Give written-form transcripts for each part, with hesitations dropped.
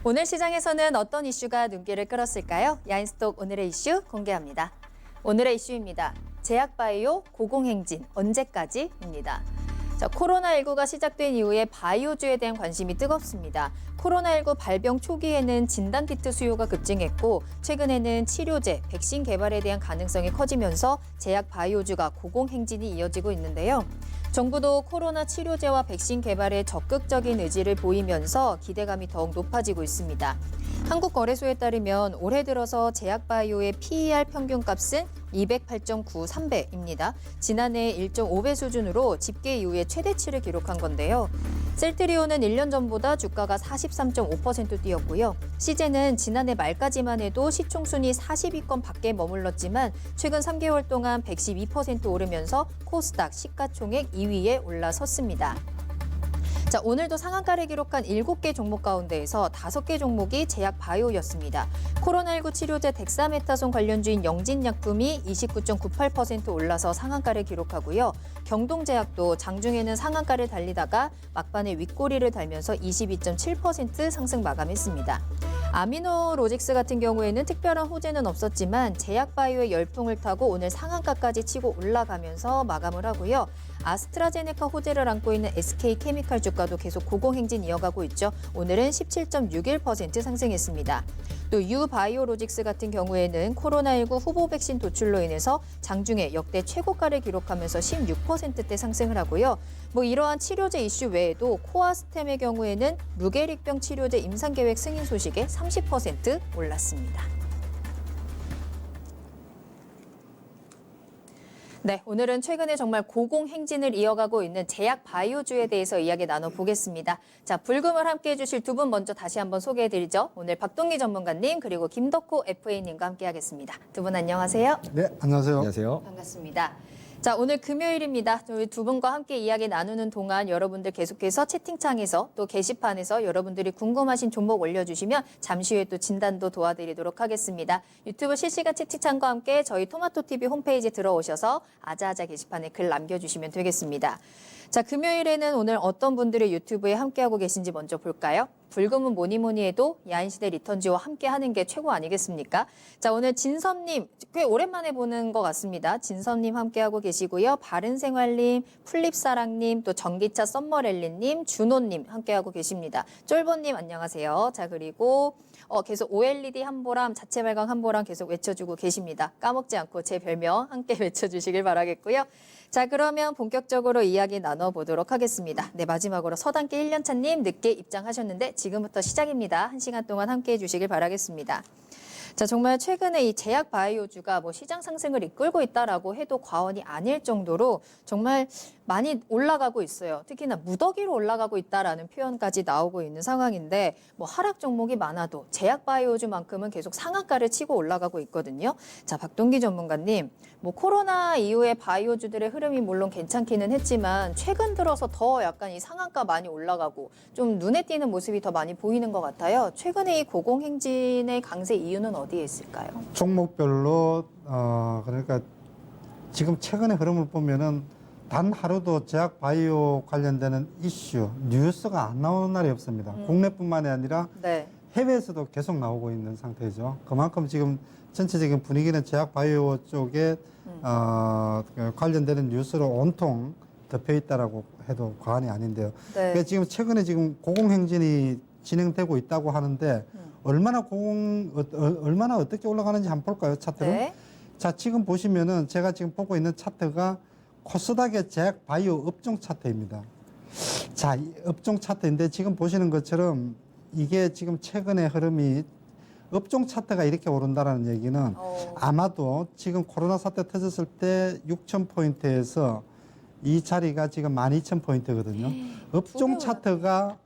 오늘 시장에서는 어떤 이슈가 눈길을 끌었을까요? 야인스톡 오늘의 이슈 공개합니다. 오늘의 이슈입니다. 제약바이오 고공행진 언제까지?입니다. 코로나19가 시작된 이후에 바이오주에 대한 관심이 뜨겁습니다. 코로나19 발병 초기에는 진단키트 수요가 급증했고 최근에는 치료제, 백신 개발에 대한 가능성이 커지면서 제약 바이오주가 고공행진이 이어지고 있는데요. 정부도 코로나 치료제와 백신 개발에 적극적인 의지를 보이면서 기대감이 더욱 높아지고 있습니다. 한국거래소에 따르면 올해 들어서 제약바이오의 PER 평균값은 208.93배입니다. 지난해 1.5배 수준으로 집계 이후에 최대치를 기록한 건데요. 셀트리온은 1년 전보다 주가가 43.5% 뛰었고요. 시제는 지난해 말까지만 해도 시총순위 40위권 밖에 머물렀지만 최근 3개월 동안 112% 오르면서 코스닥 시가총액 2위에 올라섰습니다. 오늘도 상한가를 기록한 7개 종목 가운데에서 5개 종목이 제약 바이오였습니다. 코로나19 치료제 덱사메타손 관련주인 영진약품이 29.98% 올라서 상한가를 기록하고요. 경동제약도 장중에는 상한가를 달리다가 막판에 윗꼬리를 달면서 22.7% 상승 마감했습니다. 아미노로직스 같은 경우에는 특별한 호재는 없었지만 제약바이오의 열풍을 타고 오늘 상한가까지 치고 올라가면서 마감을 하고요. 아스트라제네카 호재를 안고 있는 SK케미칼 주가도 계속 고공행진 이어가고 있죠. 오늘은 17.61% 상승했습니다. 또 유바이오로직스 같은 경우에는 코로나19 후보 백신 도출로 인해서 장중에 역대 최고가를 기록하면서 16%대 상승을 하고요. 이러한 치료제 이슈 외에도 코아스템의 경우에는 루게릭병 치료제 임상계획 승인 소식에 30% 올랐습니다. 네, 오늘은 최근에 정말 고공행진을 이어가고 있는 제약 바이오주에 대해서 이야기 나눠보겠습니다. 불금을 함께해 주실 두 분 먼저 다시 한번 소개해드리죠. 오늘 박동기 전문가님 그리고 김덕호 FA님과 함께하겠습니다. 두 분 안녕하세요. 네, 안녕하세요. 안녕하세요. 반갑습니다. 오늘 금요일입니다. 저희 두 분과 함께 이야기 나누는 동안 여러분들 계속해서 채팅창에서 또 게시판에서 여러분들이 궁금하신 종목 올려주시면 잠시 후에 또 진단도 도와드리도록 하겠습니다. 유튜브 실시간 채팅창과 함께 저희 토마토TV 홈페이지 들어오셔서 아자아자 게시판에 글 남겨주시면 되겠습니다. 금요일에는 오늘 어떤 분들이 유튜브에 함께하고 계신지 먼저 볼까요? 불금은 뭐니 해도 야인시대 리턴지와 함께하는 게 최고 아니겠습니까? 오늘 진선님, 꽤 오랜만에 보는 것 같습니다. 진선님 함께하고 계시고요. 바른생활님, 플립사랑님, 또 전기차 썸머랠리님, 준호님 함께하고 계십니다. 쫄보님 안녕하세요. 그리고 계속 OLED 한보람, 자체 발광 한보람 계속 외쳐주고 계십니다. 까먹지 않고 제 별명 함께 외쳐주시길 바라겠고요. 그러면 본격적으로 이야기 나눠보도록 하겠습니다. 네, 마지막으로 서단계 1년차님 늦게 입장하셨는데 지금부터 시작입니다. 1시간 동안 함께해 주시길 바라겠습니다. 정말 최근에 이 제약 바이오주가 시장 상승을 이끌고 있다라고 해도 과언이 아닐 정도로 정말 많이 올라가고 있어요. 특히나 무더기로 올라가고 있다라는 표현까지 나오고 있는 상황인데 하락 종목이 많아도 제약 바이오주만큼은 계속 상한가를 치고 올라가고 있거든요. 박동기 전문가님, 코로나 이후에 바이오주들의 흐름이 물론 괜찮기는 했지만 최근 들어서 더 약간 이 상한가 많이 올라가고 좀 눈에 띄는 모습이 더 많이 보이는 것 같아요. 최근에 이 고공행진의 강세 이유는 어디에 있을까요? 종목별로 그러니까 지금 최근의 흐름을 보면은 단 하루도 제약 바이오 관련되는 이슈, 뉴스가 안 나오는 날이 없습니다. 국내뿐만이 아니라 네. 해외에서도 계속 나오고 있는 상태죠. 그만큼 지금 전체적인 분위기는 제약 바이오 쪽에 관련되는 뉴스로 온통 덮여 있다라고 해도 과언이 아닌데요. 네. 그러니까 지금 최근에 지금 고공행진이 진행되고 있다고 하는데 얼마나 어떻게 올라가는지 한번 볼까요, 차트를? 네. 지금 보시면은 제가 지금 보고 있는 차트가 코스닥의 제약 바이오 업종 차트입니다. 이 업종 차트인데 지금 보시는 것처럼 이게 지금 최근의 흐름이 업종 차트가 이렇게 오른다라는 얘기는 아마도 지금 코로나 사태 터졌을 때 6,000포인트에서 이 자리가 지금 12,000포인트거든요. 업종 차트가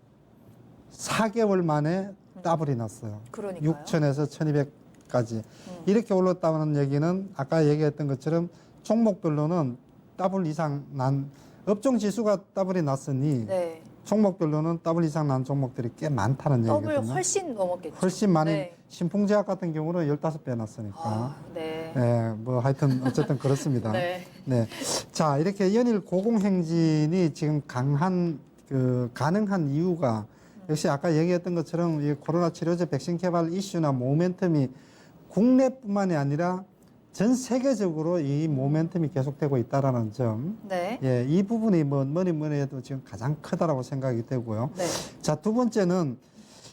4개월 만에 더블이 났어요. 그러니까요. 6,000에서 1,200까지. 이렇게 올랐다는 얘기는 아까 얘기했던 것처럼 종목별로는 더블 이상 난 업종 지수가 더블이 났으니 네. 종목별로는 더블 이상 난 종목들이 꽤 많다는 더블 얘기거든요. 훨씬 넘었겠죠. 훨씬 많은 네. 신풍제약 같은 경우는 15배 났으니까. 네. 네, 하여튼 어쨌든 그렇습니다. 네. 네. 이렇게 연일 고공행진이 지금 가능한 이유가 역시 아까 얘기했던 것처럼 이 코로나 치료제 백신 개발 이슈나 모멘텀이 국내뿐만이 아니라 전 세계적으로 이 모멘텀이 계속되고 있다라는 점. 네. 예, 이 부분이 뭐니 해도 지금 가장 크다라고 생각이 되고요. 네. 자, 두 번째는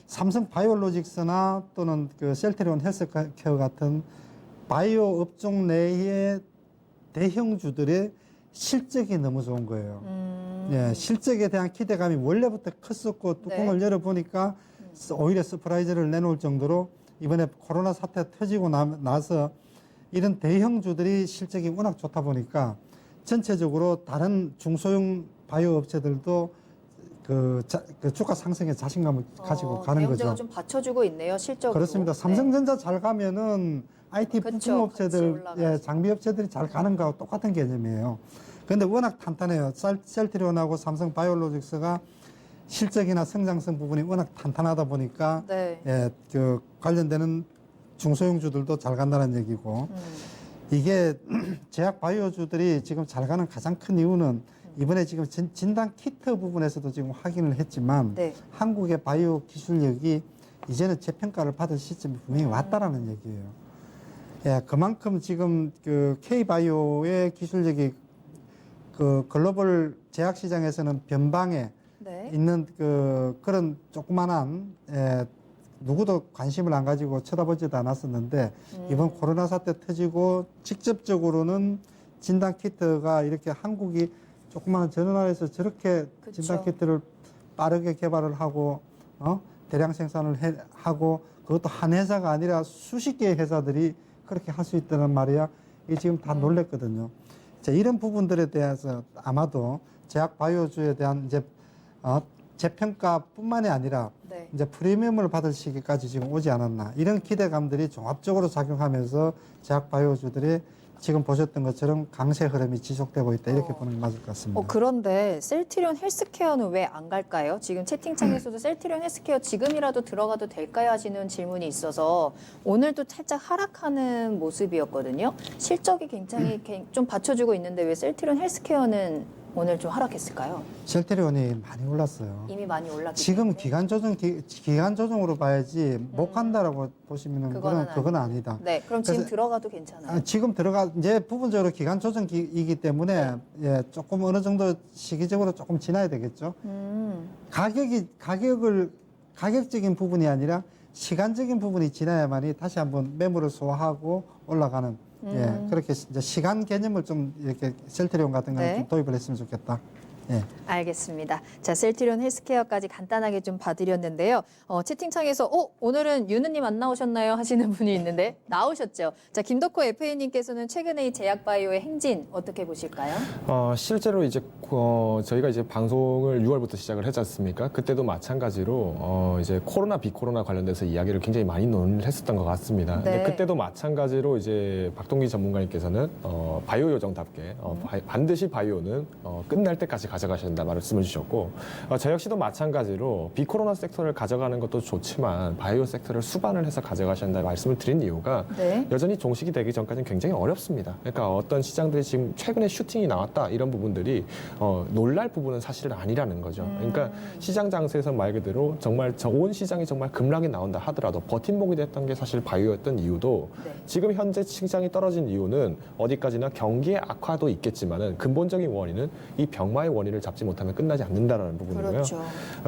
삼성 바이오로직스나 또는 그 셀트리온 헬스케어 같은 바이오 업종 내의 대형주들의 실적이 너무 좋은 거예요. 예, 실적에 대한 기대감이 원래부터 컸었고 뚜껑을 열어보니까 오히려 서프라이즈를 내놓을 정도로 이번에 코로나 사태 터지고 나서 이런 대형주들이 실적이 워낙 좋다 보니까 전체적으로 다른 중소형 바이오 업체들도 그 주가 상승에 자신감을 가지고 가는 대형주가 거죠. 좀 받쳐주고 있네요, 실적으로. 그렇습니다. 삼성전자 잘 가면은 IT 그쵸, 부품 업체들, 같이 올라가죠. 예, 장비 업체들이 잘 가는 거하고 똑같은 개념이에요. 그런데 워낙 탄탄해요. 셀트리온하고 삼성 바이오로직스가 실적이나 성장성 부분이 워낙 탄탄하다 보니까 네. 예, 그 관련되는 중소형주들도 잘 간다는 얘기고 이게 제약 바이오주들이 지금 잘 가는 가장 큰 이유는 이번에 지금 진단 키트 부분에서도 지금 확인을 했지만 네. 한국의 바이오 기술력이 이제는 재평가를 받을 시점이 분명히 왔다라는 얘기예요. 예, 그만큼 지금 그 K바이오의 기술력이 그 글로벌 제약 시장에서는 변방에 네. 있는 그런 조그만한 누구도 관심을 안 가지고 쳐다보지도 않았었는데 이번 코로나 사태 터지고 직접적으로는 진단 키트가 이렇게 한국이 조그마한 전원화에서 저렇게 그쵸. 진단 키트를 빠르게 개발을 하고 대량 생산을 하고 그것도 한 회사가 아니라 수십 개의 회사들이 그렇게 할 수 있다는 말이야. 이게 지금 다 놀랬거든요. 자, 이런 부분들에 대해서 아마도 제약 바이오주에 대한 이제 재평가뿐만이 아니라 네. 이제 프리미엄을 받을 시기까지 지금 오지 않았나 이런 기대감들이 종합적으로 작용하면서 제약 바이오주들이 지금 보셨던 것처럼 강세 흐름이 지속되고 있다 이렇게 보는 게 맞을 것 같습니다. 그런데 셀트리온 헬스케어는 왜 안 갈까요? 지금 채팅창에서도 셀트리온 헬스케어 지금이라도 들어가도 될까요? 하시는 질문이 있어서 오늘도 살짝 하락하는 모습이었거든요. 실적이 굉장히 좀 받쳐주고 있는데 왜 셀트리온 헬스케어는 오늘 좀 하락했을까요? 셀트리온이 많이 올랐어요. 이미 많이 올랐기 지금 때문에. 기간 조정으로 봐야지 못 간다라고 보시면은 그건 아니다. 네, 그럼 지금 그래서- 들어가도 괜찮아요. 지금 이제 부분적으로 기간 조정이기 때문에 예, 조금 어느 정도 시기적으로 조금 지나야 되겠죠. 가격적인 부분이 아니라 시간적인 부분이 지나야만이 다시 한번 매물을 소화하고 올라가는 예, 그렇게 이제 시간 개념을 좀 이렇게 셀트리온 같은 거는 네. 좀 도입을 했으면 좋겠다. 예. 알겠습니다. 자, 셀트리온 헬스케어까지 간단하게 좀 봐드렸는데요. 채팅창에서 오늘은 유느님 안 나오셨나요? 하시는 분이 있는데 나오셨죠. 자, 김덕호 FA님께서는 최근에 이 제약바이오의 행진 어떻게 보실까요? 실제로 이제 저희가 이제 방송을 6월부터 시작을 했지 않습니까? 그때도 마찬가지로 이제 코로나 비코로나 관련돼서 이야기를 굉장히 많이 논의를 했었던 것 같습니다. 네. 근데 그때도 마찬가지로 이제 박동기 전문가님께서는 바이오 요정답게 반드시 바이오는 끝날 때까지 가져가셔야 된다 말씀을 주셨고 저 역시도 마찬가지로 비코로나 섹터를 가져가는 것도 좋지만 바이오 섹터를 수반을 해서 가져가셔야 된다 말씀을 드린 이유가 네. 여전히 종식이 되기 전까지는 굉장히 어렵습니다. 그러니까 어떤 시장들이 지금 최근에 슈팅이 나왔다 이런 부분들이 놀랄 부분은 사실은 아니라는 거죠. 그러니까 시장 장세에서 말 그대로 정말 온 시장이 정말 급락이 나온다 하더라도 버팀목이 됐던 게 사실 바이오였던 이유도 네. 지금 현재 시장이 떨어진 이유는 어디까지나 경기의 악화도 있겠지만은 근본적인 원인은 이 병마의 원인을 잡지 못하면 끝나지 않는다라는 부분이고요. 그렇죠.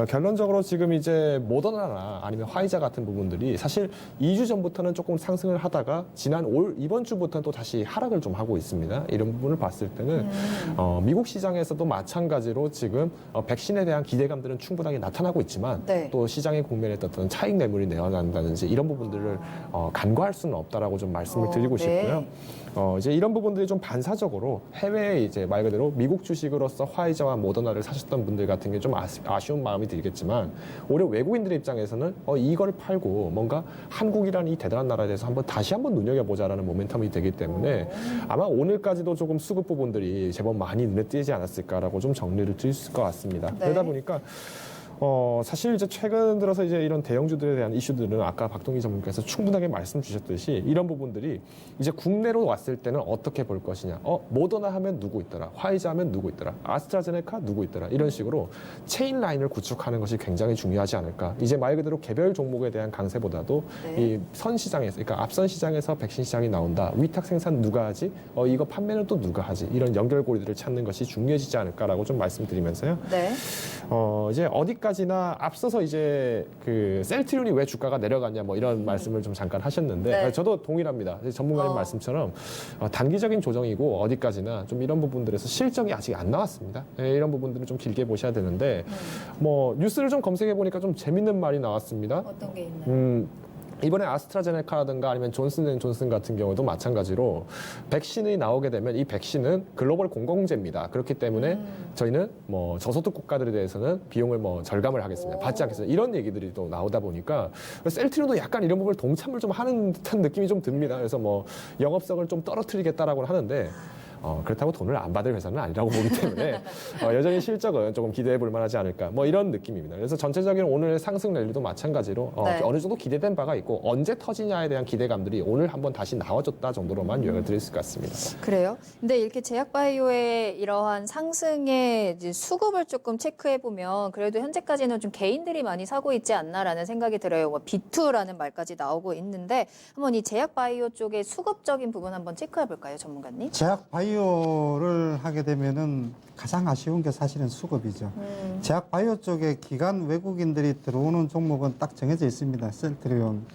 결론적으로 지금 이제 모더나나 아니면 화이자 같은 부분들이 사실 2주 전부터는 조금 상승을 하다가 이번 주부터는 또 다시 하락을 좀 하고 있습니다. 이런 부분을 봤을 때는 미국 시장에서도 마찬가지로 지금 백신에 대한 기대감들은 충분하게 나타나고 있지만 네. 또 시장의 국면에 어떤 차익 매물이 내어난다든지 이런 부분들을 간과할 수는 없다라고 좀 말씀을 드리고 네. 싶고요. 이제 이런 부분들이 좀 반사적으로 해외에 이제 말 그대로 미국 주식으로서 화이자와 모더나를 사셨던 분들 같은 게 좀 아쉬운 마음이 들겠지만 오히려 외국인들의 입장에서는 이걸 팔고 뭔가 한국이라는 이 대단한 나라에 대해서 다시 한번 눈여겨보자라는 모멘텀이 되기 때문에 아마 오늘까지도 조금 수급 부분들이 제법 많이 눈에 띄지 않았을까라고 좀 정리를 드릴 수 있을 것 같습니다. 네. 그러다 보니까 사실 이제 최근 들어서 이제 이런 대형주들에 대한 이슈들은 아까 박동희 전문가께서 충분하게 말씀 주셨듯이 이런 부분들이 이제 국내로 왔을 때는 어떻게 볼 것이냐. 모더나 하면 누구 있더라. 화이자 하면 누구 있더라. 아스트라제네카 누구 있더라. 이런 식으로 체인 라인을 구축하는 것이 굉장히 중요하지 않을까. 이제 말 그대로 개별 종목에 대한 강세보다도 네. 이 선 시장에서, 그러니까 앞선 시장에서 백신 시장이 나온다. 위탁 생산 누가 하지? 이거 판매는 또 누가 하지? 이런 연결고리들을 찾는 것이 중요해지지 않을까라고 좀 말씀드리면서요. 네. 이제 어디까지나 앞서서 이제 그 셀트리온이 왜 주가가 내려갔냐 뭐 이런 말씀을 좀 잠깐 하셨는데 네. 저도 동일합니다. 전문가님 말씀처럼 단기적인 조정이고 어디까지나 좀 이런 부분들에서 실적이 아직 안 나왔습니다. 이런 부분들을 좀 길게 보셔야 되는데 뭐 뉴스를 좀 검색해 보니까 좀 재밌는 말이 나왔습니다. 어떤 게 있나요? 이번에 아스트라제네카라든가 아니면 존슨앤존슨 같은 경우도 마찬가지로 백신이 나오게 되면 이 백신은 글로벌 공공재입니다. 그렇기 때문에 저희는 뭐 저소득 국가들에 대해서는 비용을 뭐 절감을 하겠습니다. 받지 않겠습니다. 이런 얘기들이 또 나오다 보니까 셀트리온도 약간 이런 부분을 동참을 좀 하는 듯한 느낌이 좀 듭니다. 그래서 뭐 영업성을 좀 떨어뜨리겠다라고 하는데 그렇다고 돈을 안 받을 회사는 아니라고 보기 때문에 여전히 실적은 조금 기대해 볼 만하지 않을까 뭐 이런 느낌입니다. 그래서 전체적인 오늘 상승 랠리도 마찬가지로 네. 어느 정도 기대된 바가 있고 언제 터지냐에 대한 기대감들이 오늘 한번 다시 나와줬다 정도로만 요약을 드릴 수 있습니다. 그래요? 근데 이렇게 제약바이오의 이러한 상승의 이제 수급을 조금 체크해 보면 그래도 현재까지는 좀 개인들이 많이 사고 있지 않나라는 생각이 들어요. 뭐 B2라는 말까지 나오고 있는데 한번 이 제약바이오 쪽의 수급적인 부분 한번 체크해 볼까요, 전문가님? 제약 바이오를 하게 되면은 가장 아쉬운 게 사실은 수급이죠. 제약 바이오 쪽에 기관 외국인들이 들어오는 종목은 딱 정해져 있습니다. 셀트리온,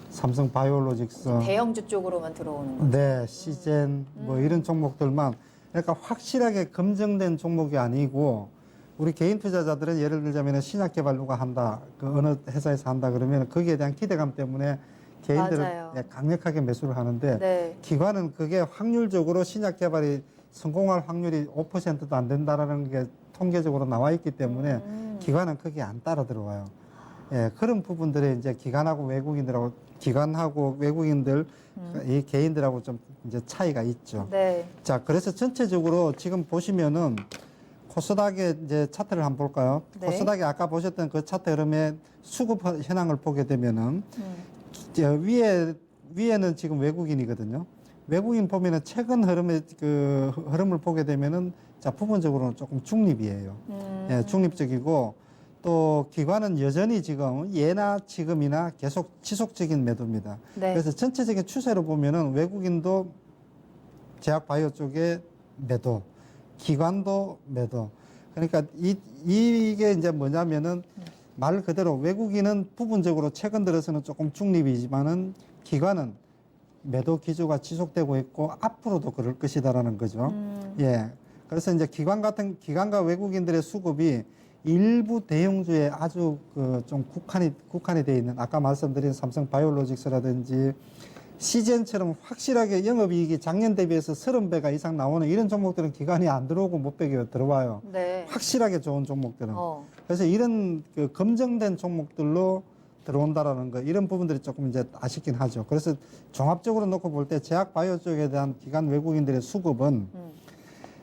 삼성 바이오로직스, 대형주 쪽으로만 들어오는 거. 네, 시젠 뭐 이런 종목들만, 그러니까 확실하게 검증된 종목이 아니고 우리 개인 투자자들은 예를 들자면 신약 개발 누가 한다, 그 어느 회사에서 한다 그러면 거기에 대한 기대감 때문에 개인들은 맞아요. 강력하게 매수를 하는데 네. 기관은 그게 확률적으로 신약 개발이 성공할 확률이 5%도 안 된다라는 게 통계적으로 나와 있기 때문에 기관은 거기에 안 따라 들어와요. 예, 그런 부분들에 이제 기관하고 외국인들하고 기관하고 외국인들 이 개인들하고 좀 이제 차이가 있죠. 네. 자, 그래서 전체적으로 지금 보시면은 코스닥의 이제 차트를 한번 볼까요? 네. 코스닥이 아까 보셨던 그 차트 흐름의 수급 현황을 보게 되면은 위에는 지금 외국인이거든요. 외국인 보면은 최근 흐름의 그 흐름을 보게 되면은 자, 부분적으로는 조금 중립이에요. 예, 중립적이고 또 기관은 여전히 지금 예나 지금이나 계속 지속적인 매도입니다. 네. 그래서 전체적인 추세로 보면은 외국인도 제약 바이오 쪽에 매도, 기관도 매도. 그러니까 이게 이제 뭐냐면은 말 그대로 외국인은 부분적으로 최근 들어서는 조금 중립이지만은 기관은 매도 기조가 지속되고 있고 앞으로도 그럴 것이다라는 거죠. 예. 그래서 이제 기관과 외국인들의 수급이 일부 대형주에 아주 그 좀 국한이 돼 있는 아까 말씀드린 삼성 바이오로직스라든지 시젠처럼 확실하게 영업이익이 작년 대비해서 30배가 이상 나오는 이런 종목들은 기관이 안 들어오고 못 빼게 들어와요. 네. 확실하게 좋은 종목들은. 그래서 이런 그 검증된 종목들로 들어온다라는 거, 이런 부분들이 조금 이제 아쉽긴 하죠. 그래서 종합적으로 놓고 볼 때 제약 바이오 쪽에 대한 기관 외국인들의 수급은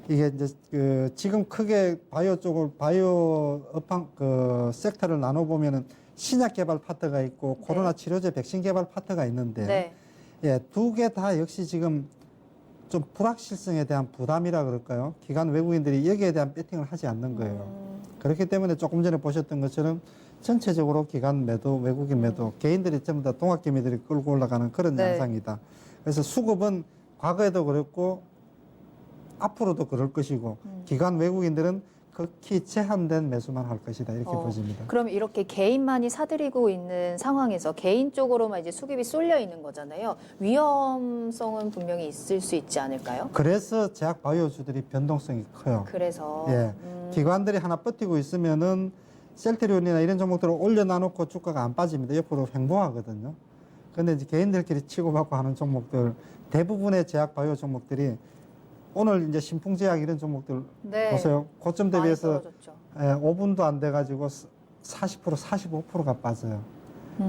이게 이제 그 지금 크게 바이오 업황 그 섹터를 나눠 보면은 신약 개발 파트가 있고 코로나 치료제 백신 개발 파트가 있는데 네. 예, 두 개 다 역시 지금 좀 불확실성에 대한 부담이라 그럴까요? 기관 외국인들이 여기에 대한 배팅을 하지 않는 거예요. 그렇기 때문에 조금 전에 보셨던 것처럼 전체적으로 기관 매도, 외국인 매도, 개인들이 전부 다 동학개미들이 끌고 올라가는 그런 네. 양상이다. 그래서 수급은 과거에도 그랬고 앞으로도 그럴 것이고 기관 외국인들은 극히 제한된 매수만 할 것이다. 이렇게 보십니다. 그럼 이렇게 개인만이 사들이고 있는 상황에서 개인 쪽으로만 이제 수급이 쏠려 있는 거잖아요. 위험성은 분명히 있을 수 있지 않을까요? 그래서 제약 바이오주들이 변동성이 커요. 그래서 예, 기관들이 하나 버티고 있으면은 셀트리온이나 이런 종목들을 올려놔놓고 주가가 안 빠집니다. 옆으로 횡보하거든요. 근데 이제 개인들끼리 치고받고 하는 종목들, 대부분의 제약 바이오 종목들이 오늘 이제 신풍제약 이런 종목들 네. 보세요. 고점 많이 대비해서 떨어졌죠. 5분도 안 돼가지고 40%, 45%가 빠져요.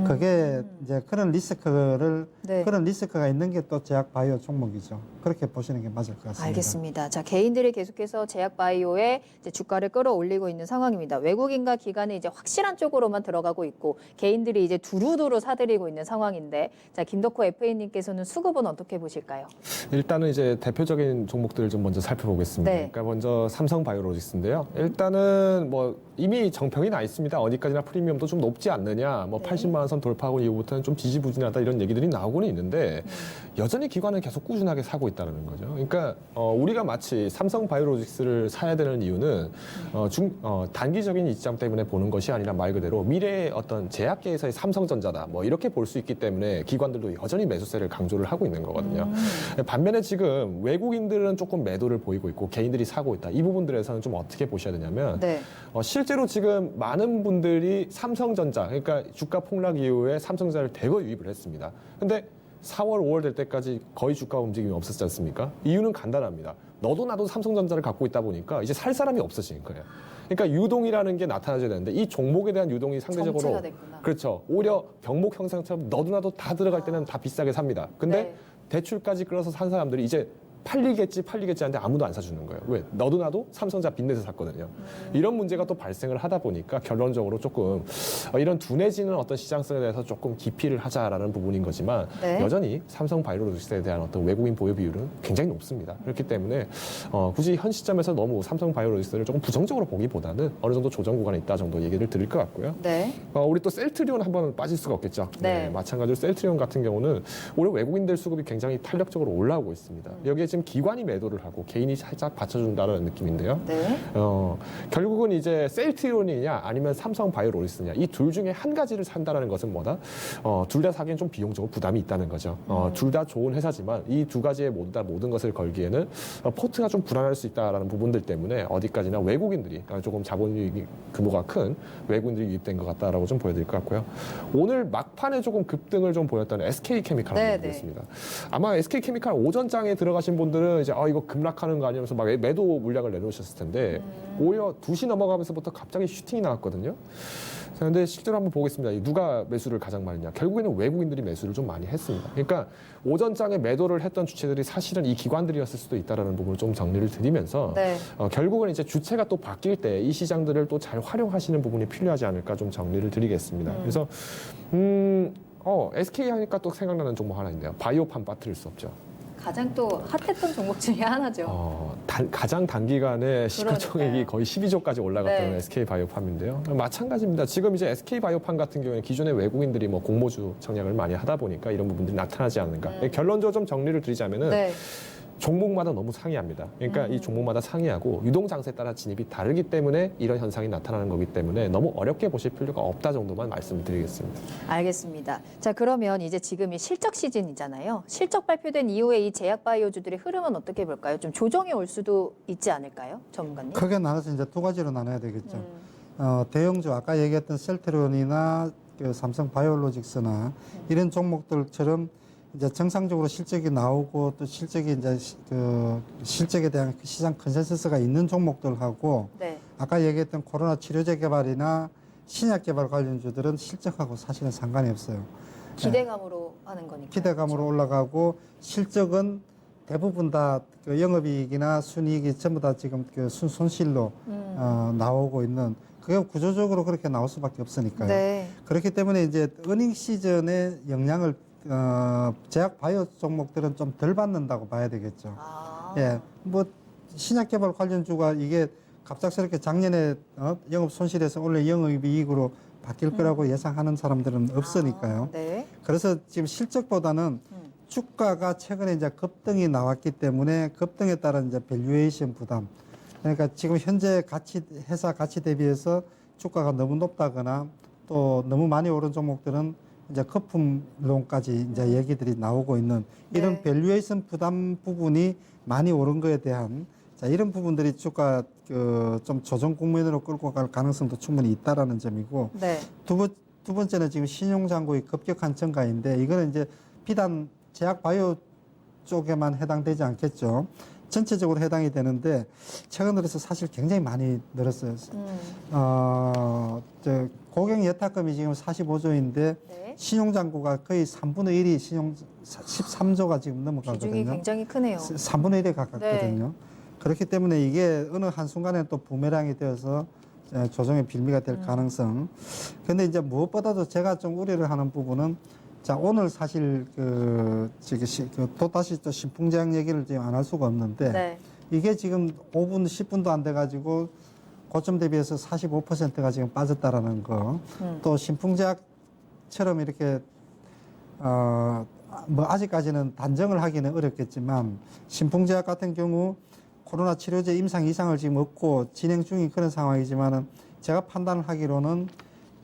그게 이제 그런 리스크가 있는 게 또 제약 바이오 종목이죠. 그렇게 보시는 게 맞을 것 같습니다. 알겠습니다. 자, 개인들이 계속해서 제약바이오의 이제 주가를 끌어올리고 있는 상황입니다. 외국인과 기관이 이제 확실한 쪽으로만 들어가고 있고 개인들이 이제 두루두루 사들이고 있는 상황인데, 자, 김덕호 FA님께서는 수급은 어떻게 보실까요? 일단은 이제 대표적인 종목들을 좀 먼저 살펴보겠습니다. 네. 그러니까 먼저 삼성바이오로직스인데요. 일단은 뭐 이미 정평이 나 있습니다. 어디까지나 프리미엄도 좀 높지 않느냐. 뭐 네. 80만 원 선 돌파하고 이후부터는 좀 지지부진하다 이런 얘기들이 나오고는 있는데 여전히 기관은 계속 꾸준하게 사고 있다는 거죠. 그러니까 우리가 마치 삼성바이오로직스를 사야 되는 이유는 단기적인 이점 때문에 보는 것이 아니라 말 그대로 미래의 어떤 제약계에서의 삼성전자다. 뭐 이렇게 볼 수 있기 때문에 기관들도 여전히 매수세를 강조를 하고 있는 거거든요. 반면에 지금 외국인들은 조금 매도를 보이고 있고 개인들이 사고 있다. 이 부분들에서는 좀 어떻게 보셔야 되냐면 네. 실제로 지금 많은 분들이 삼성전자, 그러니까 주가 폭락 이후에 삼성전자를 대거 유입을 했습니다. 근데 4월, 5월 될 때까지 거의 주가 움직임이 없었지 않습니까? 이유는 간단합니다. 너도 나도 삼성전자를 갖고 있다 보니까 이제 살 사람이 없어진 거예요. 그러니까 유동이라는 게 나타나줘야 되는데 이 종목에 대한 유동이 상대적으로 정체가 됐구나. 그렇죠. 오히려 병목 형상처럼 너도 나도 다 들어갈 때는 다 비싸게 삽니다. 근데 네. 대출까지 끌어서 산 사람들이 이제 팔리겠지 하는데 아무도 안 사주는 거예요. 왜? 너도 나도 삼성전자 빚내서 샀거든요. 이런 문제가 또 발생을 하다 보니까 결론적으로 조금 이런 둔해지는 어떤 시장성에 대해서 조금 기피를 하자라는 부분인 거지만 네. 여전히 삼성바이오로직스에 대한 어떤 외국인 보유 비율은 굉장히 높습니다. 그렇기 때문에 굳이 현 시점에서 너무 삼성바이오로직스를 조금 부정적으로 보기보다는 어느 정도 조정 구간에 있다 정도 얘기를 드릴 것 같고요. 네. 우리 또 셀트리온 한번 빠질 수가 없겠죠. 네. 마찬가지로 셀트리온 같은 경우는 올해 외국인들 수급이 굉장히 탄력적으로 올라오고 있습니다. 여기에 지금 기관이 매도를 하고 개인이 살짝 받쳐준다는 느낌인데요. 네. 결국은 이제 셀트리온이냐 아니면 삼성바이오로직스냐 이 둘 중에 한 가지를 산다는 것은 뭐다? 둘 다 사기엔 좀 비용적으로 부담이 있다는 거죠. 둘 다 좋은 회사지만 이 두 가지의 모든 것을 걸기에는 포트가 좀 불안할 수 있다는 부분들 때문에 어디까지나 외국인들이 그러니까 조금 자본유입 규모가 큰 외국인들이 유입된 것 같다라고 좀 보여드릴 것 같고요. 오늘 막판에 조금 급등을 좀 보였던 SK케미칼 네, 한번 보겠습니다. 아마 SK케미칼 오전장에 들어가신 분들은 이제 이거 급락하는 거 아니면서 막 매도 물량을 내놓으셨을 텐데 오히려 2시 넘어가면서부터 갑자기 슈팅이 나왔거든요. 그런데 실제로 한번 보겠습니다. 누가 매수를 가장 많이 했냐. 결국에는 외국인들이 매수를 좀 많이 했습니다. 그러니까 오전장에 매도를 했던 주체들이 사실은 이 기관들이었을 수도 있다는 부분을 좀 정리를 드리면서 네. 결국은 이제 주체가 또 바뀔 때 이 시장들을 또 잘 활용하시는 부분이 필요하지 않을까 좀 정리를 드리겠습니다. 그래서 SK 하니까 또 생각나는 종목 하나 있네요. 바이오팜 빠뜨릴 수 없죠. 가장 또 핫했던 종목 중에 하나죠. 가장 단기간에 시가총액이 그러니까요. 거의 12조까지 올라갔던 네. SK 바이오팜인데요. 마찬가지입니다. 지금 이제 SK 바이오팜 같은 경우에 기존의 외국인들이 뭐 공모주 청약을 많이 하다 보니까 이런 부분들이 나타나지 않는가. 결론적으로 좀 정리를 드리자면은 네. 종목마다 너무 상이합니다. 그러니까 이 종목마다 상이하고 유동 장세에 따라 진입이 다르기 때문에 이런 현상이 나타나는 거기 때문에 너무 어렵게 보실 필요가 없다 정도만 말씀을 드리겠습니다. 알겠습니다. 자, 그러면 이제 지금이 실적 시즌이잖아요. 실적 발표된 이후에 이 제약 바이오주들의 흐름은 어떻게 볼까요? 좀 조정이 올 수도 있지 않을까요, 전문가님? 크게 나눠서 이제 두 가지로 나눠야 되겠죠. 대형주 아까 얘기했던 셀트리온이나 그 삼성바이오로직스나 이런 종목들처럼 이제 정상적으로 실적이 나오고 또 실적이 이제 그 실적에 대한 시장 컨센서스가 있는 종목들하고 네. 아까 얘기했던 코로나 치료제 개발이나 신약 개발 관련주들은 실적하고 사실은 상관이 없어요. 기대감으로 하는 거니까. 기대감으로 올라가고 실적은 대부분 다 그 영업이익이나 순이익이 전부 다 지금 그 손실로 나오고 있는 그게 구조적으로 그렇게 나올 수밖에 없으니까요. 네. 그렇기 때문에 이제 어닝 시즌에 영향을 제약 바이오 종목들은 좀 덜 받는다고 봐야 되겠죠. 아. 예, 뭐 신약 개발 관련주가 이게 갑작스럽게 작년에 영업 손실에서 올해 영업이익으로 바뀔 거라고 예상하는 사람들은 없으니까요. 네. 그래서 지금 실적보다는 주가가 최근에 이제 급등이 나왔기 때문에 급등에 따른 이제 밸류에이션 부담. 그러니까 지금 현재 회사 가치 대비해서 주가가 너무 높다거나 또 너무 많이 오른 종목들은 이제 거품론까지 이제 얘기들이 나오고 있는 이런 네. 밸류에이션 부담 부분이 많이 오른 거에 대한 이런 부분들이 주가 좀 조정 국면으로 끌고 갈 가능성도 충분히 있다라는 점이고 네. 두 번째는 지금 신용장고의 급격한 증가인데 이거는 이제 비단 제약 바이오 쪽에만 해당되지 않겠죠. 전체적으로 해당이 되는데 최근 들어서 사실 굉장히 많이 늘었어요. 고객 예탁금이 지금 45조인데 네. 신용잔고가 거의 3분의 1이 13조가 지금 넘어가거든요. 비중이 굉장히 크네요. 3분의 1에 가깝거든요. 그렇기 때문에 이게 어느 한순간에 또 부메랑이 되어서 조정의 빌미가 될 가능성. 근데 이제 무엇보다도 제가 좀 우려를 하는 부분은 자, 오늘 사실 또다시 또 신풍제약 얘기를 지금 안 할 수가 없는데 네. 이게 지금 5분, 10분도 안 돼가지고 고점 대비해서 45%가 지금 빠졌다라는 거. 또 신풍제약처럼 이렇게 뭐 아직까지는 단정을 하기는 어렵겠지만 신풍제약 같은 경우 코로나 치료제 임상 이상을 지금 얻고 진행 중인 그런 상황이지만은 제가 판단을 하기로는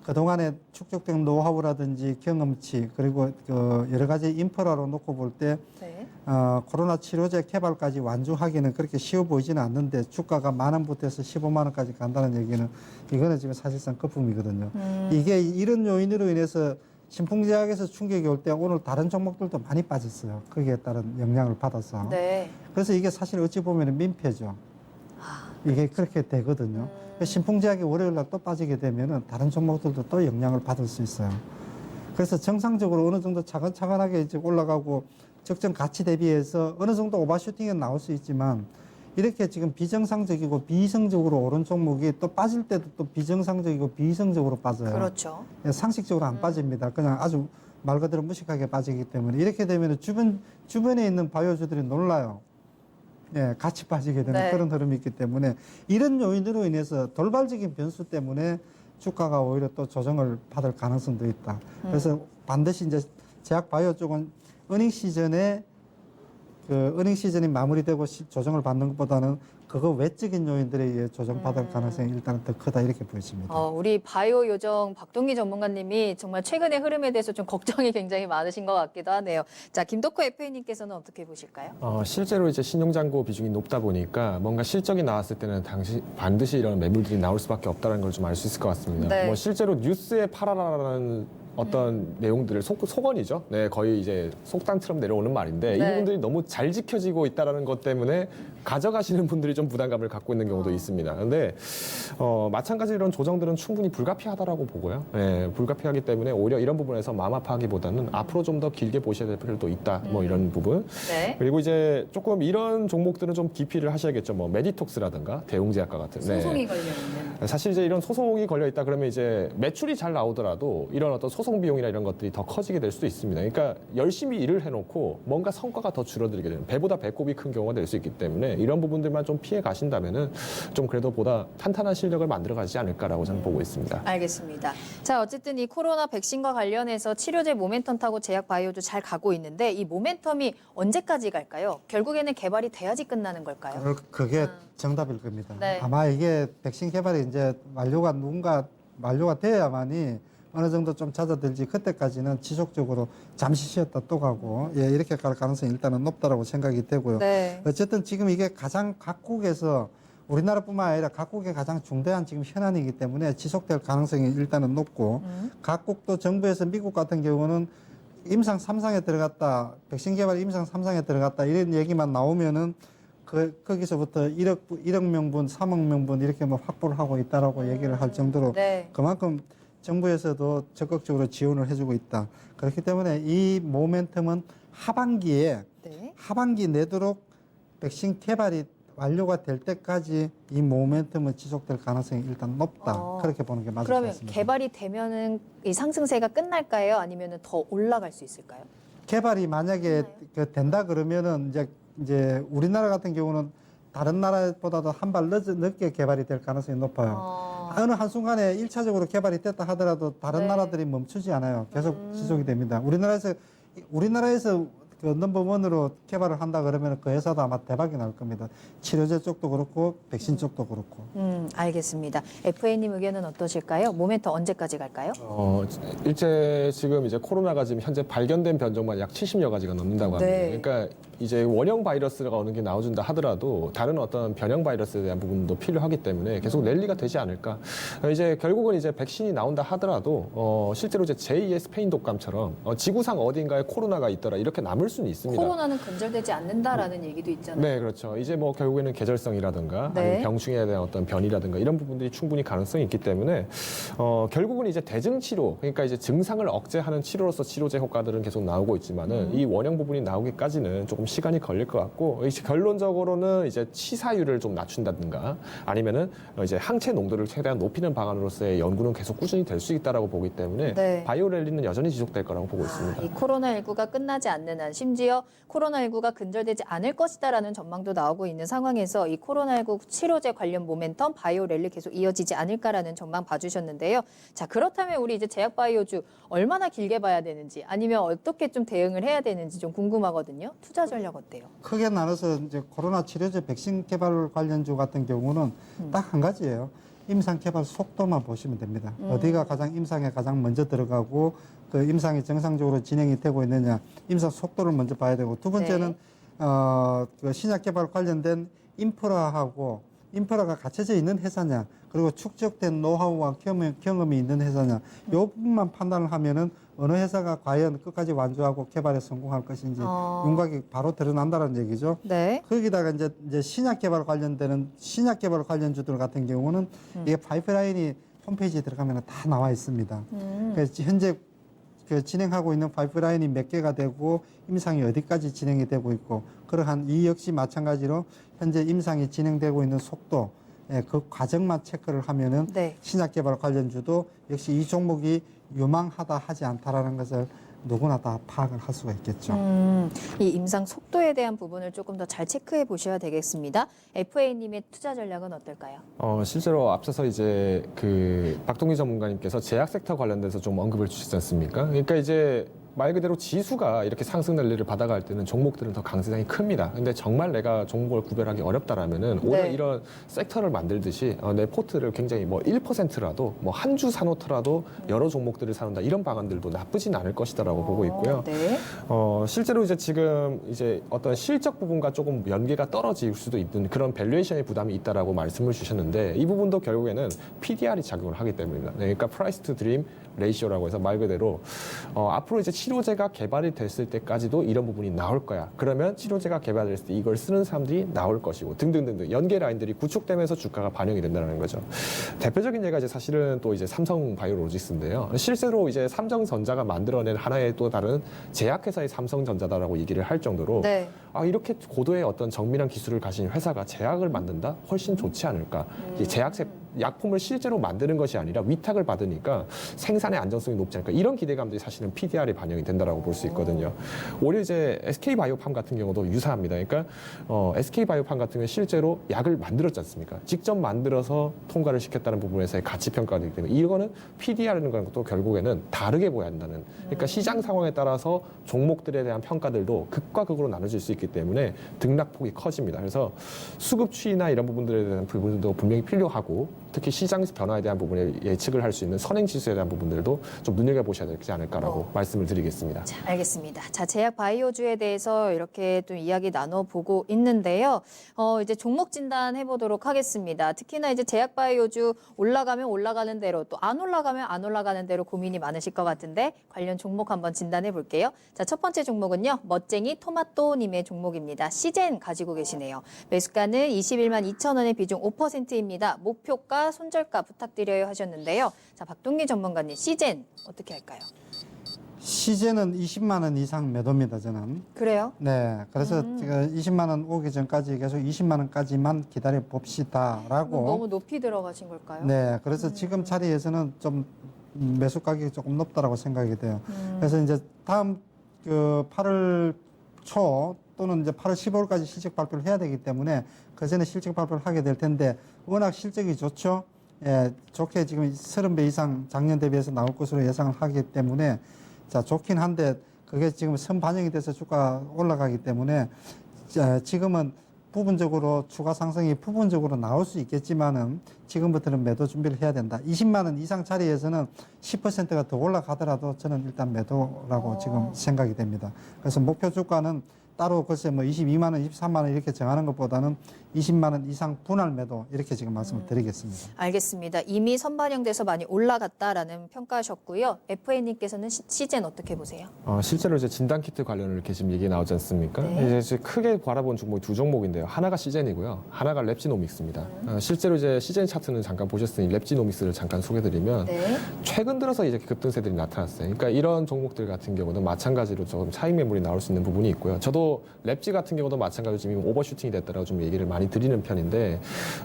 그동안에 축적된 노하우라든지 경험치 그리고 그 여러 가지 인프라로 놓고 볼 때 네. 코로나 치료제 개발까지 완주하기는 그렇게 쉬워 보이지는 않는데 주가가 10,000원부터 15만 원까지 간다는 얘기는 이거는 지금 사실상 거품이거든요. 이게 이런 요인으로 인해서 신풍제약에서 충격이 올 때 오늘 다른 종목들도 많이 빠졌어요. 거기에 따른 영향을 받아서. 네. 그래서 이게 사실 어찌 보면 민폐죠. 이게 그렇게 되거든요. 신풍제약이 월요일 날 또 빠지게 되면은 다른 종목들도 또 영향을 받을 수 있어요. 그래서 정상적으로 어느 정도 차근차근하게 이제 올라가고 적정 가치 대비해서 어느 정도 오버슈팅은 나올 수 있지만 이렇게 지금 비정상적이고 비이성적으로 오른 종목이 또 빠질 때도 또 비정상적이고 비이성적으로 빠져요. 그렇죠. 상식적으로 안 빠집니다. 그냥 아주 말 그대로 무식하게 빠지기 때문에 이렇게 되면 주변에 있는 바이오주들이 놀라요. 예, 같이 빠지게 되는 네. 그런 흐름이 있기 때문에 이런 요인으로 인해서 돌발적인 변수 때문에 주가가 오히려 또 조정을 받을 가능성도 있다. 그래서 반드시 이제 제약 바이오 쪽은 어닝 시즌에 어닝 시즌이 마무리되고 조정을 받는 것보다는 그거 외적인 요인들에 의해 조정받을 가능성이 일단은 더 크다 이렇게 보여집니다. 우리 바이오 요정 박동기 전문가님이 정말 최근의 흐름에 대해서 좀 걱정이 굉장히 많으신 것 같기도 하네요. 자, 김덕호 FA님께서는 어떻게 보실까요? 실제로 이제 신용잔고 비중이 높다 보니까 뭔가 실적이 나왔을 때는 반드시 이런 매물들이 나올 수밖에 없다는 걸 좀 알 수 있을 것 같습니다. 네. 뭐 실제로 뉴스에 팔아라라는 어떤 내용들을 속언이죠. 네, 거의 이제 속단처럼 내려오는 말인데 이 네. 부분들이 너무 잘 지켜지고 있다라는 것 때문에 가져가시는 분들이 좀 부담감을 갖고 있는 경우도 있습니다. 그런데 마찬가지로 이런 조정들은 충분히 불가피하다라고 보고요. 네, 불가피하기 때문에 오히려 이런 부분에서 마음 아파하기보다는 앞으로 좀 더 길게 보셔야 될 필요도 있다. 뭐 이런 부분. 네. 그리고 이제 조금 이런 종목들은 좀 기피를 하셔야겠죠. 뭐 메디톡스라든가 대웅제약과 같은. 네. 소송이 걸려 있는. 사실 이제 이런 소송이 걸려 있다 그러면 이제 매출이 잘 나오더라도 이런 어떤 소송 비용이나 이런 것들이 더 커지게 될 수도 있습니다. 그러니까 열심히 일을 해놓고 뭔가 성과가 더 줄어들게 되는 배보다 배꼽이 큰 경우가 될 수 있기 때문에 이런 부분들만 좀 피해 가신다면은 좀 그래도 보다 탄탄한 실력을 만들어 가지 않을까라고 저는 보고 있습니다. 알겠습니다. 자, 어쨌든 이 코로나 백신과 관련해서 치료제 모멘텀 타고 제약 바이오도 잘 가고 있는데 이 모멘텀이 언제까지 갈까요? 결국에는 개발이 돼야지 끝나는 걸까요? 그게 정답일 겁니다. 네. 아마 이게 백신 개발이 이제 완료가 돼야만이 어느 정도 좀 잦아들지 그때까지는 지속적으로 잠시 쉬었다 또 가고 예, 이렇게 갈 가능성이 일단은 높다라고 생각이 되고요. 네. 어쨌든 지금 이게 가장 각국에서 우리나라뿐만 아니라 각국의 가장 중대한 지금 현안이기 때문에 지속될 가능성이 일단은 높고 각국도 정부에서 미국 같은 경우는 임상 3상에 들어갔다, 백신 개발 임상 3상에 들어갔다 이런 얘기만 나오면은 거기서부터 1억 명분, 3억 명분 이렇게 뭐 확보를 하고 있다라고 얘기를 할 정도로 네. 그만큼 정부에서도 적극적으로 지원을 해주고 있다. 그렇기 때문에 이 모멘텀은 네. 하반기 내도록 백신 개발이 완료가 될 때까지 이 모멘텀은 지속될 가능성이 일단 높다. 그렇게 보는 게 맞을 것 그러면 같습니다. 개발이 되면은 이 상승세가 끝날까요? 아니면은 더 올라갈 수 있을까요? 개발이 만약에 된다 그러면은 이제 우리나라 같은 경우는 다른 나라보다도 한 발 늦게 개발이 될 가능성이 높아요. 어느 한순간에 1차적으로 개발이 됐다 하더라도 다른 네. 나라들이 멈추지 않아요. 계속 지속이 됩니다. 우리나라에서 그 넘버원으로 개발을 한다 그러면 그 회사도 아마 대박이 날 겁니다. 치료제 쪽도 그렇고 백신 쪽도 그렇고. 알겠습니다. FA님 의견은 어떠실까요? 모멘텀 언제까지 갈까요? 일제 지금 이제 코로나가 지금 현재 발견된 변종만 약 70여 가지가 넘는다고 합니다. 네. 그러니까 이제 원형 바이러스가 어느 게 나와준다 하더라도 다른 어떤 변형 바이러스에 대한 부분도 필요하기 때문에 계속 랠리가 되지 않을까. 이제 결국은 이제 백신이 나온다 하더라도 실제로 이제 제2의 스페인 독감처럼 지구상 어딘가에 코로나가 있더라 이렇게 남을 수는 있습니다. 코로나는 근절되지 않는다라는 얘기도 있잖아요. 네, 그렇죠. 이제 뭐 결국에는 계절성이라든가 네. 아니면 병충해에 대한 어떤 변이라든가 이런 부분들이 충분히 가능성이 있기 때문에 결국은 이제 대증 치료, 그러니까 이제 증상을 억제하는 치료로서 치료제 효과들은 계속 나오고 있지만은 이 원형 부분이 나오기까지는 조금 시간이 걸릴 것 같고 이제 결론적으로는 이제 치사율을 좀 낮춘다든가 아니면은 이제 항체 농도를 최대한 높이는 방안으로서의 연구는 계속 꾸준히 될 수 있다라고 보기 때문에 네. 바이오 랠리는 여전히 지속될 거라고 보고 있습니다. 이 코로나19가 끝나지 않는 한 심지어 코로나19가 근절되지 않을 것이다라는 전망도 나오고 있는 상황에서 이 코로나19 치료제 관련 모멘텀 바이오 랠리 계속 이어지지 않을까라는 전망 봐주셨는데요. 자, 그렇다면 우리 이제 제약바이오주 얼마나 길게 봐야 되는지 아니면 어떻게 좀 대응을 해야 되는지 좀 궁금하거든요. 투자 전략 어때요? 크게 나눠서 이제 코로나 치료제 백신 개발 관련주 같은 경우는 딱 한 가지예요. 임상 개발 속도만 보시면 됩니다. 어디가 가장 임상에 가장 먼저 들어가고 그 임상이 정상적으로 진행이 되고 있느냐, 임상 속도를 먼저 봐야 되고 두 번째는 그 신약 개발 관련된 인프라가 갖춰져 있는 회사냐, 그리고 축적된 노하우와 경험이 있는 회사냐, 요 부분만 판단을 하면은 어느 회사가 과연 끝까지 완주하고 개발에 성공할 것인지 윤곽이 바로 드러난다는 얘기죠. 네. 거기다가 이제 신약 개발 관련주들 같은 경우는 이게 파이프라인이 홈페이지에 들어가면 다 나와 있습니다. 그래서 현재 그 진행하고 있는 파이프라인이 몇 개가 되고 임상이 어디까지 진행이 되고 있고 그러한 이 역시 마찬가지로 현재 임상이 진행되고 있는 속도 그 과정만 체크를 하면은 네. 신약 개발 관련주도 역시 이 종목이 유망하다 하지 않다라는 것을 누구나 다 파악을 할 수가 있겠죠. 이 임상 속도에 대한 부분을 조금 더 잘 체크해 보셔야 되겠습니다. FA님의 투자 전략은 어떨까요? 실제로 앞서서 이제 그 박동희 전문가님께서 제약 섹터 관련돼서 좀 언급을 주시지 않습니까? 그러니까 이제 말 그대로 지수가 이렇게 상승 랠리를 받아갈 때는 종목들은 더 강세장이 큽니다. 근데 정말 내가 종목을 구별하기 어렵다라면은 오히려 네. 이런 섹터를 만들듯이 내 포트를 굉장히 뭐 1%라도 뭐 한 주 사놓더라도 여러 종목들을 사놓는다 이런 방안들도 나쁘진 않을 것이다라고 보고 있고요. 네. 실제로 이제 지금 이제 어떤 실적 부분과 조금 연계가 떨어질 수도 있는 그런 밸류에이션의 부담이 있다라고 말씀을 주셨는데 이 부분도 결국에는 PDR이 작용을 하기 때문입니다. 그러니까 프라이스 투 드림 레이시오라고 해서 말 그대로 앞으로 이제 치료제가 개발이 됐을 때까지도 이런 부분이 나올 거야. 그러면 치료제가 개발됐을 때 이걸 쓰는 사람들이 나올 것이고 등등등등 연계 라인들이 구축되면서 주가가 반영이 된다는 거죠. 대표적인 예가 이제 사실은 또 이제 삼성 바이오로직스인데요. 실제로 이제 삼성전자가 만들어낸 하나의 또 다른 제약회사의 삼성전자다라고 얘기를 할 정도로 네. 이렇게 고도의 어떤 정밀한 기술을 가진 회사가 제약을 만든다? 훨씬 좋지 않을까. 이 약품을 실제로 만드는 것이 아니라 위탁을 받으니까 생산의 안정성이 높지 않을까. 이런 기대감들이 사실은 PDR에 반영이 된다라고 볼 수 있거든요. 오히려 이제 SK바이오팜 같은 경우도 유사합니다. 그러니까 SK바이오팜 같은 경우는 실제로 약을 만들었지 않습니까? 직접 만들어서 통과를 시켰다는 부분에서의 가치 평가가 되기 때문에 이거는 PDR이라는 것도 결국에는 다르게 보여야 한다는. 그러니까 시장 상황에 따라서 종목들에 대한 평가들도 극과 극으로 나눠질 수 있기 때문에 등락폭이 커집니다. 그래서 수급 추이나 이런 부분들에 대한 부분도 분명히 필요하고 특히 시장 변화에 대한 부분에 예측을 할 수 있는 선행지수에 대한 부분들도 좀 눈여겨보셔야 되지 않을까라고 말씀을 드리겠습니다. 자, 알겠습니다. 자, 제약 바이오주에 대해서 이렇게 또 이야기 나눠보고 있는데요. 이제 종목 진단 해보도록 하겠습니다. 특히나 이제 제약 바이오주 올라가면 올라가는 대로 또 안 올라가면 안 올라가는 대로 고민이 많으실 것 같은데 관련 종목 한번 진단해 볼게요. 자, 첫 번째 종목은요. 멋쟁이 토마토님의 종목입니다. 시젠 가지고 계시네요. 매수가는 21만 2천 원의 비중 5%입니다. 목표가, 손절가 부탁드려요 하셨는데요. 자, 박동기 전문가님, 시젠 어떻게 할까요? 시제는 20만 원 이상 매도입니다, 저는. 그래요? 네. 그래서 제가 20만 원 오기 전까지 계속 20만 원까지만 기다려 봅시다라고. 너무 높이 들어가신 걸까요? 네. 그래서 지금 자리에서는 좀 매수 가격이 조금 높다라고 생각이 돼요. 그래서 이제 다음 그 8월 초 또는 이제 8월 15일까지 실적 발표를 해야 되기 때문에 그 전에 실적 발표를 하게 될 텐데 워낙 실적이 좋죠. 예, 좋게 지금 30배 이상 작년 대비해서 나올 것으로 예상을 하기 때문에 자, 좋긴 한데 그게 지금 선반영이 돼서 주가 올라가기 때문에 지금은 부분적으로 추가 상승이 부분적으로 나올 수 있겠지만은 지금부터는 매도 준비를 해야 된다. 20만 원 이상 자리에서는 10%가 더 올라가더라도 저는 일단 매도라고 지금 생각이 됩니다. 그래서 목표 주가는 따로 글쎄 뭐 22만 원, 23만 원 이렇게 정하는 것보다는 20만 원 이상 분할 매도 이렇게 지금 말씀을 드리겠습니다. 알겠습니다. 이미 선반영돼서 많이 올라갔다라는 평가하셨고요. FA님께서는 시즌 어떻게 보세요? 실제로 이제 진단키트 관련을 이렇게 지금 얘기 나오지 않습니까? 네. 이제 크게 바라본 종목이 두 종목인데요. 하나가 시젠이고요. 하나가 랩지노믹스입니다. 실제로 이제 시젠 차트는 잠깐 보셨으니 랩지노믹스를 잠깐 소개드리면 네. 최근 들어서 이제 급등세들이 나타났어요. 그러니까 이런 종목들 같은 경우는 마찬가지로 조금 차익 매물이 나올 수 있는 부분이 있고요. 저도 랩지 같은 경우도 마찬가지로 지금 오버슈팅이 됐다라고 좀 얘기를 많이 드리는 편인데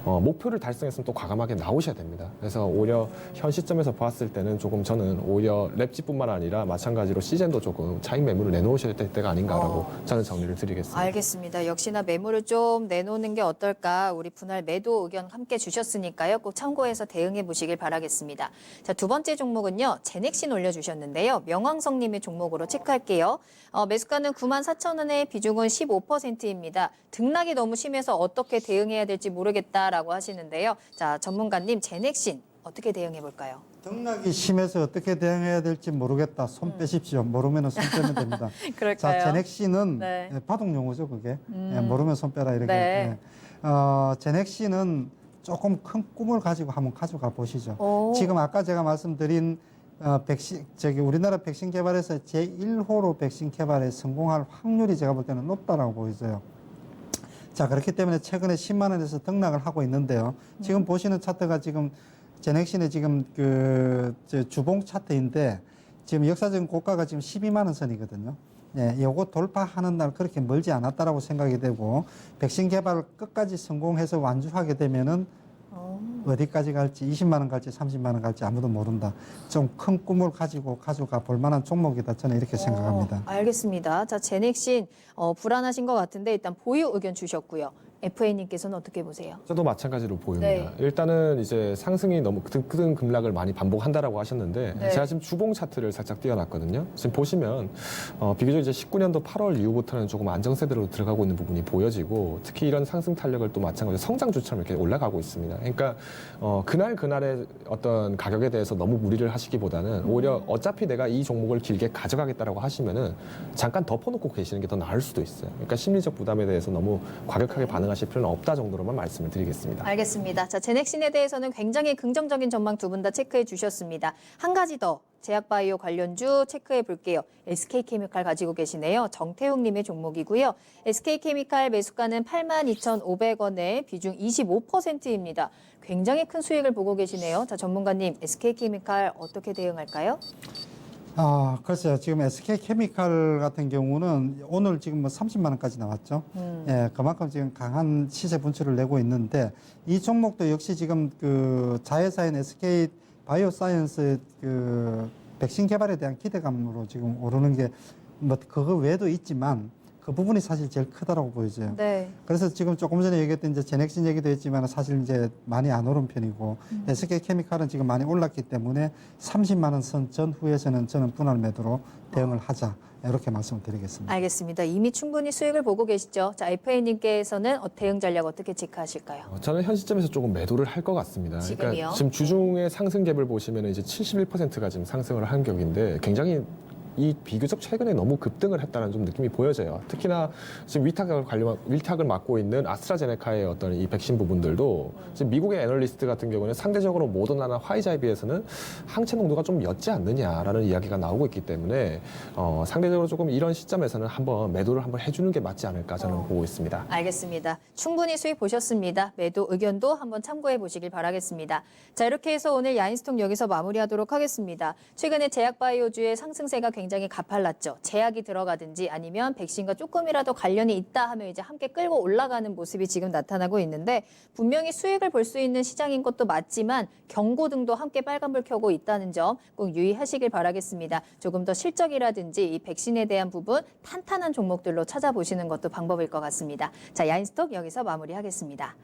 목표를 달성했으면 또 과감하게 나오셔야 됩니다. 그래서 오히려 현 시점에서 봤을 때는 조금 저는 오히려 랩지뿐만 아니라 마찬가지로 시젠도 조금 차익 매물을 내놓으셔야 될 때가 아닌가라고 저는 정리를 드리겠습니다. 알겠습니다. 역시나 매물을 좀 내놓는 게 어떨까 우리 분할 매도 의견 함께 주셨으니까요. 꼭 참고해서 대응해 보시길 바라겠습니다. 자, 두 번째 종목은요. 제넥신 올려주셨는데요. 명왕성님의 종목으로 체크할게요. 매수가는 94,000원에 비중은 15%입니다. 등락이 너무 심해서 어떻게 대응해야 될지 모르겠다라고 하시는데요. 자, 전문가님 제넥신 어떻게 대응해 볼까요? 등락이 심해서 어떻게 대응해야 될지 모르겠다. 손 빼십시오. 모르면 손 빼면 됩니다. 그럴까요? 자, 제넥시는 네. 바둑 용어죠, 그게. 모르면 손 빼라 이렇게. 네. 제넥시는 조금 큰 꿈을 가지고 한번 가져가 보시죠. 오. 지금 아까 제가 말씀드린 백신 우리나라 백신 개발에서 제1호로 백신 개발에 성공할 확률이 제가 볼 때는 높다라고 보여져요. 자, 그렇기 때문에 최근에 10만 원에서 등락을 하고 있는데요. 지금 보시는 차트가 지금 제넥신의 지금 주봉 차트인데 지금 역사적인 고가가 지금 12만 원 선이거든요. 예, 요거 돌파하는 날 그렇게 멀지 않았다라고 생각이 되고 백신 개발을 끝까지 성공해서 완주하게 되면은 어디까지 갈지 20만 원 갈지 30만 원 갈지 아무도 모른다. 좀 큰 꿈을 가지고 가져가 볼 만한 종목이다. 저는 이렇게 생각합니다. 알겠습니다. 자, 제넥신 불안하신 것 같은데 일단 보유 의견 주셨고요. FA님께서는 어떻게 보세요? 저도 마찬가지로 보입니다. 네. 일단은 이제 상승이 너무 큰 급락을 많이 반복한다라고 하셨는데 네. 제가 지금 주봉 차트를 살짝 띄워놨거든요. 지금 보시면 비교적 이제 19년도 8월 이후부터는 조금 안정세대로 들어가고 있는 부분이 보여지고 특히 이런 상승 탄력을 또 마찬가지로 성장주처럼 이렇게 올라가고 있습니다. 그러니까 그날의 어떤 가격에 대해서 너무 무리를 하시기보다는 오히려 어차피 내가 이 종목을 길게 가져가겠다라고 하시면은 잠깐 덮어놓고 계시는 게 더 나을 수도 있어요. 그러니까 심리적 부담에 대해서 너무 과격하게 반응하실 필요는 없다 정도로만 말씀을 드리겠습니다. 알겠습니다. 자, 제넥신에 대해서는 굉장히 긍정적인 전망 두 분 다 체크해 주셨습니다. 한 가지 더 제약바이오 관련주 체크해 볼게요. SK케미칼 가지고 계시네요. 정태웅님의 종목이고요. SK케미칼 매수가는 82,500원에 비중 25%입니다. 굉장히 큰 수익을 보고 계시네요. 자, 전문가님 SK케미칼 어떻게 대응할까요? 글쎄요. 지금 SK케미칼 같은 경우는 오늘 지금 뭐 30만 원까지 나왔죠. 예, 그만큼 지금 강한 시세 분출을 내고 있는데 이 종목도 역시 지금 그 자회사인 SK 바이오사이언스 그 백신 개발에 대한 기대감으로 지금 오르는 게 뭐 그거 외에도 있지만 그 부분이 사실 제일 크다라고 보여져요. 네. 그래서 지금 조금 전에 얘기했던 이제 제넥신 얘기도 했지만 사실 이제 많이 안 오른 편이고 SK케미칼은 지금 많이 올랐기 때문에 30만 원 선 전후에서는 저는 분할 매도로 대응을 하자 이렇게 말씀드리겠습니다. 알겠습니다. 이미 충분히 수익을 보고 계시죠. 자, FA님께서는 대응 전략 어떻게 체크하실까요? 저는 현 시점에서 조금 매도를 할 것 같습니다. 지금이요? 그러니까 지금 주중의 상승 갭을 보시면 이제 71%가 지금 상승을 한 격인데 굉장히 이 비교적 최근에 너무 급등을 했다는 좀 느낌이 보여져요. 특히나 지금 위탁을 맡고 있는 아스트라제네카의 어떤 이 백신 부분들도 지금 미국의 애널리스트 같은 경우는 상대적으로 모더나나 화이자에 비해서는 항체 농도가 좀 옅지 않느냐라는 이야기가 나오고 있기 때문에 상대적으로 조금 이런 시점에서는 한번 매도를 한번 해주는 게 맞지 않을까 저는 보고 있습니다. 알겠습니다. 충분히 수익 보셨습니다. 매도 의견도 한번 참고해 보시길 바라겠습니다. 자, 이렇게 해서 오늘 야인스톡 여기서 마무리하도록 하겠습니다. 최근에 제약바이오주의 상승세가 굉장히 가팔랐죠. 제약이 들어가든지 아니면 백신과 조금이라도 관련이 있다 하면 이제 함께 끌고 올라가는 모습이 지금 나타나고 있는데 분명히 수익을 볼 수 있는 시장인 것도 맞지만 경고등도 함께 빨간불 켜고 있다는 점 꼭 유의하시길 바라겠습니다. 조금 더 실적이라든지 이 백신에 대한 부분 탄탄한 종목들로 찾아보시는 것도 방법일 것 같습니다. 자, 야인스톡 여기서 마무리하겠습니다.